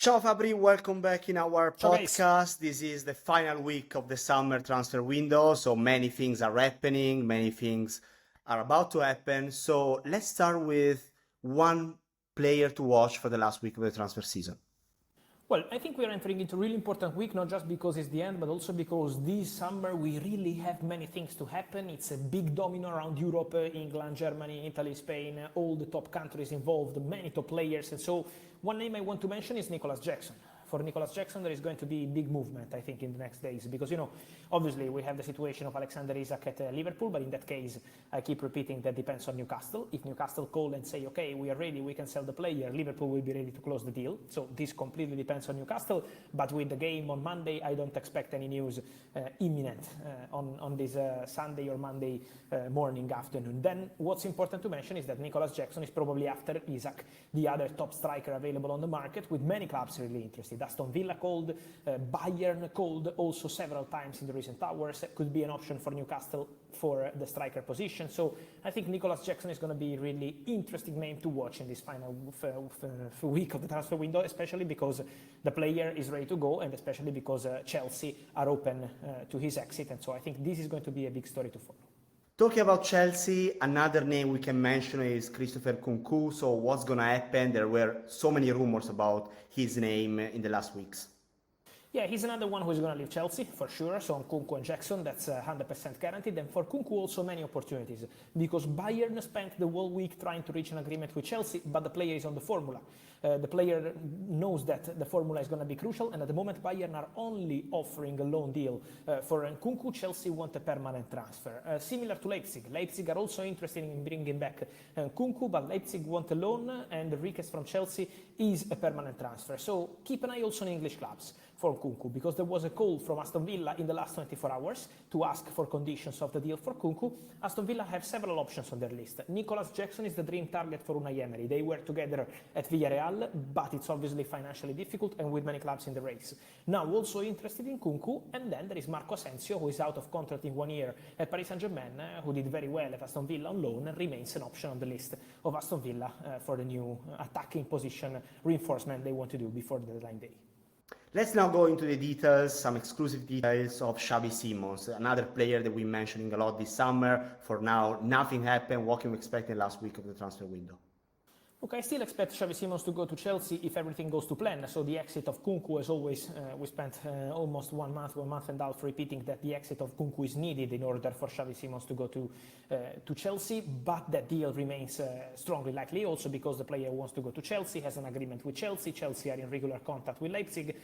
Ciao Fabri, welcome back in our Ciao guys. podcast. This is the final week of the summer transfer window, so many things are happening, many things are about to happen. So let's start with one player to watch for the last week of the transfer season. Well, I think we are entering into a really important week, not just because it's the end, but also because this summer we really have many things to happen. It's a big domino around Europe, England, Germany, Italy, Spain, all the top countries involved, many top players. And so one name I want to mention is Nicolas Jackson. For Nicolas Jackson, there is going to be big movement, I think, in the next days. Because, obviously we have the situation of Alexander Isak at Liverpool, but in that case, I keep repeating that depends on Newcastle. If Newcastle call and say, okay, we are ready, we can sell the player, Liverpool will be ready to close the deal. So this completely depends on Newcastle. But with the game on Monday, I don't expect any news imminent on this Sunday or Monday morning, afternoon. Then what's important to mention is that Nicolas Jackson is probably after Isak, the other top striker available on the market, with many clubs really interested. Aston Villa called, Bayern called also several times in the recent hours. Could be an option for Newcastle for the striker position. So I think Nicolas Jackson is going to be a really interesting name to watch in this final week of the transfer window, especially because the player is ready to go and especially because Chelsea are open to his exit. And so I think this is going to be a big story to follow. Talking about Chelsea, another name we can mention is Christopher Nkunku. So what's going to happen? There were so many rumors about his name in the last weeks. Yeah, he's another one who's going to leave Chelsea, for sure. So on Nkunku and Jackson, that's 100% guaranteed. And for Nkunku, also many opportunities. Because Bayern spent the whole week trying to reach an agreement with Chelsea, but the player is on the formula. The player knows that the formula is going to be crucial, and at the moment Bayern are only offering a loan deal for Nkunku. Chelsea want a permanent transfer. Similar to Leipzig. Leipzig are also interested in bringing back Nkunku, but Leipzig want a loan, and the request from Chelsea is a permanent transfer. So keep an eye also on English clubs for Nkunku, because there was a call from Aston Villa in the last 24 hours to ask for conditions of the deal for Nkunku. Aston Villa have several options on their list. Nicolas Jackson is the dream target for Unai Emery. They were together at Villarreal, but it's obviously financially difficult and with many clubs in the race. Now also interested in Nkunku, and then there is Marco Asensio, who is out of contract in 1 year at Paris Saint-Germain, who did very well at Aston Villa on loan and remains an option on the list of Aston Villa for the new attacking position reinforcement they want to do before the deadline day. Let's now go into the details, some exclusive details of Xavi Simons, another player that we're mentioning a lot this summer. For now, nothing happened. What can we expect in the last week of the transfer window? Look, I still expect Xavi Simons to go to Chelsea if everything goes to plan. So the exit of Nkunku, as always, we spent almost 1 month and a half repeating that the exit of Nkunku is needed in order for Xavi Simons to go to Chelsea. But that deal remains strongly likely, also because the player wants to go to Chelsea, has an agreement with Chelsea. Chelsea are in regular contact with Leipzig.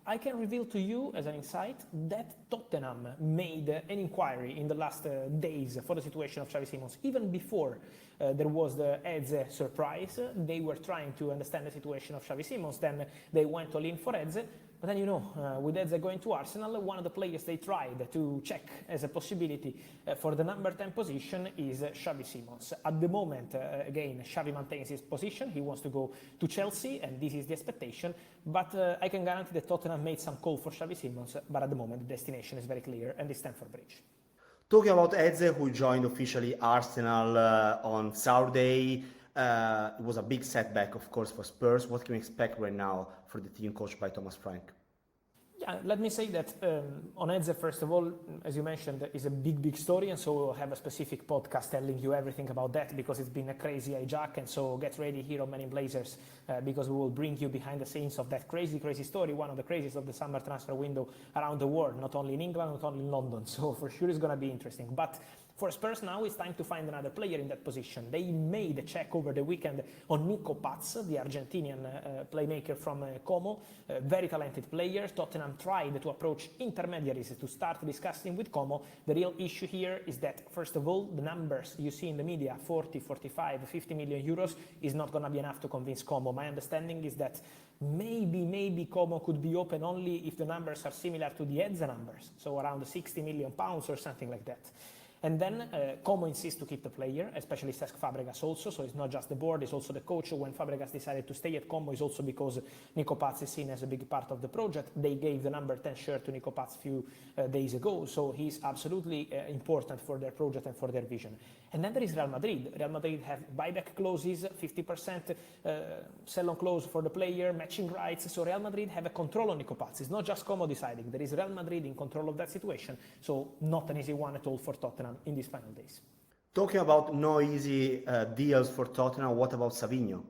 I can reveal to you as an insight that Tottenham made an inquiry in the last days for the situation of Xavi Simons. Even before there was the Eze surprise, they were trying to understand the situation of Xavi Simons. Then they went all in for Eze. But then, with Eze going to Arsenal, one of the players they tried to check as a possibility for the number 10 position is Xavi Simons. At the moment, again, Xavi maintains his position. He wants to go to Chelsea, and this is the expectation. But I can guarantee that Tottenham made some call for Xavi Simons, but at the moment, the destination is very clear, and it's Stamford Bridge. Talking about Eze, who joined officially Arsenal on Saturday, it was a big setback, of course, for Spurs. What can we expect right now for the team coached by Thomas Frank? Yeah, let me say that on Eze, first of all, as you mentioned, is a big story, and so we'll have a specific podcast telling you everything about that, because it's been a crazy hijack, and so get ready here on Men in Blazers, because we will bring you behind the scenes of that crazy story, one of the craziest of the summer transfer window around the world, not only in England, not only in London, so for sure it's going to be interesting. But for Spurs now, it's time to find another player in that position. They made a check over the weekend on Nico Paz, the Argentinian playmaker from Como, very talented player. Tottenham tried to approach intermediaries to start discussing with Como. The real issue here is that, first of all, the numbers you see in the media, 40, 45, 50 million euros, is not going to be enough to convince Como. My understanding is that maybe Como could be open only if the numbers are similar to the Eze numbers, so around 60 million pounds or something like that. And then Como insists to keep the player, especially Cesc Fabregas also, so it's not just the board, it's also the coach. When Fabregas decided to stay at Como, it's also because Nico Paz is seen as a big part of the project. They gave the number 10 shirt to Nico Paz a few days ago, so he's absolutely important for their project and for their vision. And then there is Real Madrid. Real Madrid have buyback clauses, 50% sell-on clause for the player, matching rights, so Real Madrid have a control on Nico Paz. It's not just Como deciding, there is Real Madrid in control of that situation, so not an easy one at all for Tottenham in these final days. Talking about no easy deals for Tottenham, what about Savinho?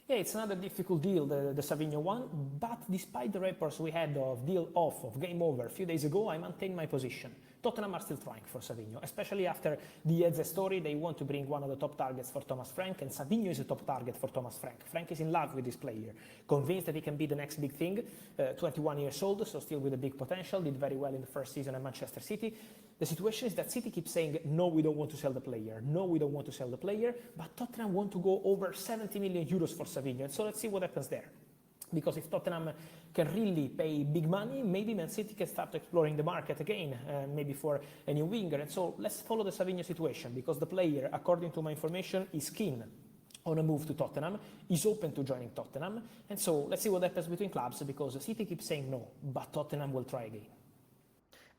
Yeah, it's another difficult deal, the Savinho one, but despite the reports we had of deal off, of game over a few days ago, I maintain my position. Tottenham are still trying for Savinho, especially after the Eze story. They want to bring one of the top targets for Thomas Frank, and Savinho is a top target for Thomas Frank. Frank is in love with this player, convinced that he can be the next big thing. 21 years old, so still with a big potential, did very well in the first season at Manchester City. The situation is that City keeps saying, no, we don't want to sell the player, no, we don't want to sell the player, but Tottenham want to go over 70 million euros for Savinho, and so let's see what happens there. Because if Tottenham can really pay big money, maybe Man City can start exploring the market again, maybe for a new winger. And so let's follow the Savinho situation, because the player, according to my information, is keen on a move to Tottenham, is open to joining Tottenham. And so let's see what happens between clubs, because City keeps saying no, but Tottenham will try again.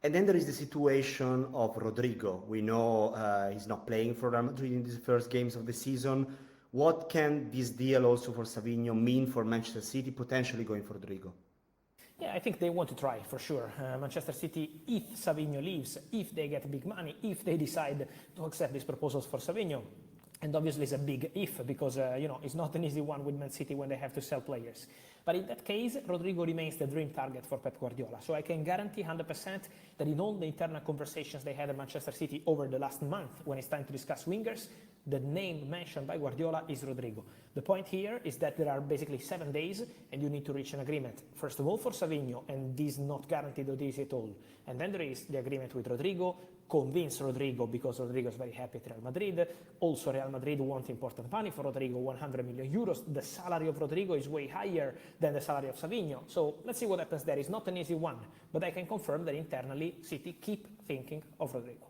And then there is the situation of Rodrygo. We know he's not playing for Real Madrid in these first games of the season. What can this deal also for Savinho mean for Manchester City, potentially going for Rodrygo? Yeah, I think they want to try, for sure. Manchester City, if Savinho leaves, if they get big money, if they decide to accept these proposals for Savinho, and obviously it's a big if, because it's not an easy one with Man City when they have to sell players. But in that case, Rodrygo remains the dream target for Pep Guardiola. So I can guarantee 100% that in all the internal conversations they had at Manchester City over the last month, when it's time to discuss wingers, the name mentioned by Guardiola is Rodrygo. The point here is that there are basically 7 days and you need to reach an agreement. First of all for Savinho, and this is not guaranteed or this at all. And then there is the agreement with Rodrygo, convince Rodrygo, because Rodrygo is very happy at Real Madrid. Also Real Madrid wants important money for Rodrygo, 100 million euros. The salary of Rodrygo is way higher than the salary of Savinho. So let's see what happens there. It's not an easy one, but I can confirm that internally City keep thinking of Rodrygo.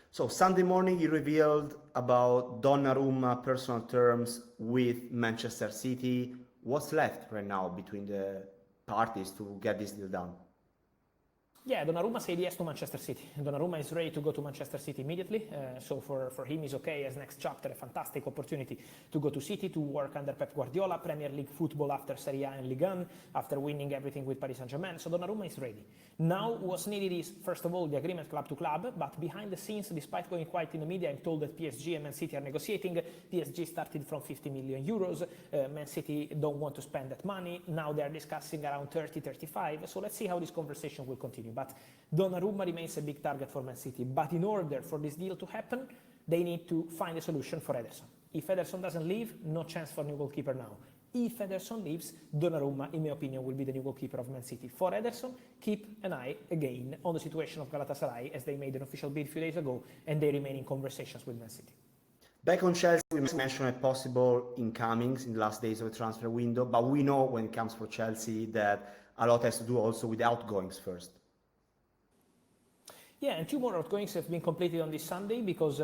So Sunday morning you revealed about Donnarumma personal terms with Manchester City. What's left right now between the parties to get this deal done? Yeah, Donnarumma said yes to Manchester City. Donnarumma is ready to go to Manchester City immediately. So for him is okay as next chapter, a fantastic opportunity to go to City, to work under Pep Guardiola, Premier League football after Serie A and Ligue 1, after winning everything with Paris Saint-Germain. So Donnarumma is ready. Now what's needed is, first of all, the agreement club to club, but behind the scenes, despite going quiet in the media, I'm told that PSG and Man City are negotiating. PSG started from 50 million euros. Man City don't want to spend that money. Now they're discussing around 30, 35. So let's see how this conversation will continue. But Donnarumma remains a big target for Man City. But in order for this deal to happen, they need to find a solution for Ederson. If Ederson doesn't leave, no chance for new goalkeeper now. If Ederson leaves, Donnarumma, in my opinion, will be the new goalkeeper of Man City. For Ederson, keep an eye again on the situation of Galatasaray, as they made an official bid a few days ago, and they remain in conversations with Man City. Back on Chelsea, we mentioned a possible incomings in the last days of the transfer window, but we know when it comes for Chelsea that a lot has to do also with outgoings first. Yeah, and 2 more outgoings have been completed on this Sunday, because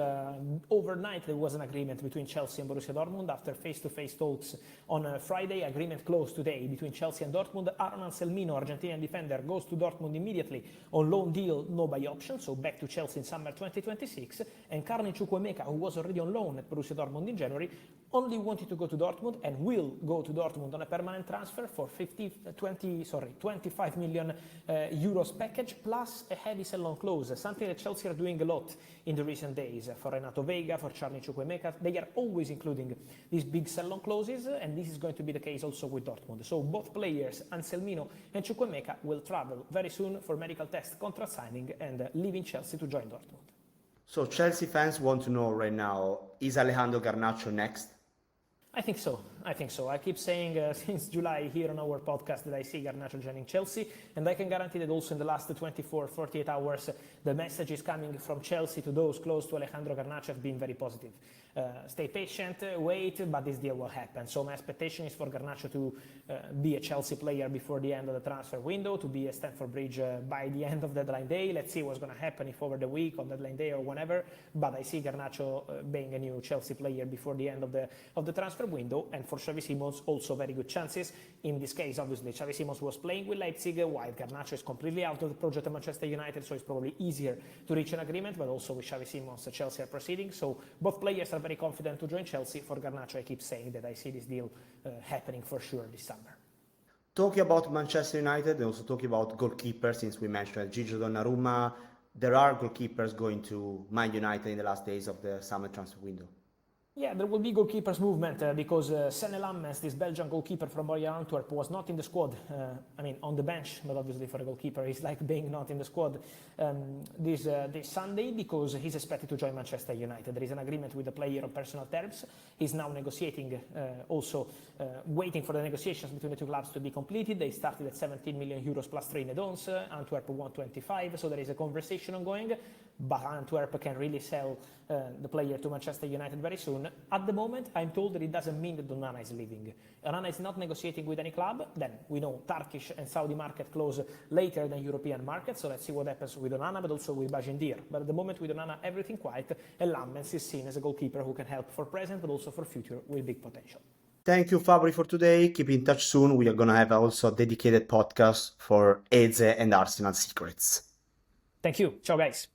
overnight there was an agreement between Chelsea and Borussia Dortmund after face-to-face talks on Friday. Agreement closed today between Chelsea and Dortmund. Aaron Anselmino, Argentinian defender, goes to Dortmund immediately on loan deal, no buy option, so back to Chelsea in summer 2026. And Carney Chukwuemeka, who was already on loan at Borussia Dortmund in January, only wanted to go to Dortmund and will go to Dortmund on a permanent transfer for 25 million euros package plus a heavy sell-on clause, something that Chelsea are doing a lot in the recent days. For Renato Veiga, for Charlie Chukwuemeka, they are always including these big sell-on clauses, and this is going to be the case also with Dortmund. So both players, Anselmino and Chukwuemeka, will travel very soon for medical test, contract signing, and leaving Chelsea to join Dortmund. So Chelsea fans want to know right now, is Alejandro Garnacho next? I think so. I think so. I keep saying since July here on our podcast that I see Garnacho joining Chelsea, and I can guarantee that also in the last 24, 48 hours, the messages coming from Chelsea to those close to Alejandro Garnacho have been very positive. Stay patient, wait, but this deal will happen. So my expectation is for Garnacho to be a Chelsea player before the end of the transfer window, to be at Stamford Bridge by the end of deadline day. Let's see what's going to happen if over the week, on deadline day or whenever, but I see Garnacho being a new Chelsea player before the end of the transfer window. And for Xavi Simons, also very good chances. In this case, obviously, Xavi Simons was playing with Leipzig, while Garnacho is completely out of the project at Manchester United, so it's probably easier to reach an agreement, but also with Xavi Simons, Chelsea are proceeding. So both players are very confident to join Chelsea. For Garnacho, I keep saying that I see this deal happening for sure this summer. Talking about Manchester United and also talking about goalkeepers, since we mentioned Gigi Donnarumma, there are goalkeepers going to Man United in the last days of the summer transfer window. Yeah, there will be goalkeepers movement because Senne Lammens, this Belgian goalkeeper from Royal Antwerp, was not in the squad. On the bench, but obviously for a goalkeeper, he's like being not in the squad this Sunday because he's expected to join Manchester United. There is an agreement with the player on personal terms. He's now negotiating, waiting for the negotiations between the two clubs to be completed. They started at 17 million euros plus 3 add-ons. Antwerp 125, so there is a conversation ongoing. But Antwerp can really sell the player to Manchester United very soon. At the moment, I'm told that it doesn't mean that Onana is leaving. Onana is not negotiating with any club. Then we know Turkish and Saudi market close later than European market, so let's see what happens with Onana, but also with Bajendir. But at the moment with Onana, everything quiet, and Lammens is seen as a goalkeeper who can help for present, but also for future with big potential. Thank you, Fabri, for today. Keep in touch soon. We are going to have also a dedicated podcast for Eze and Arsenal secrets. Thank you. Ciao, guys.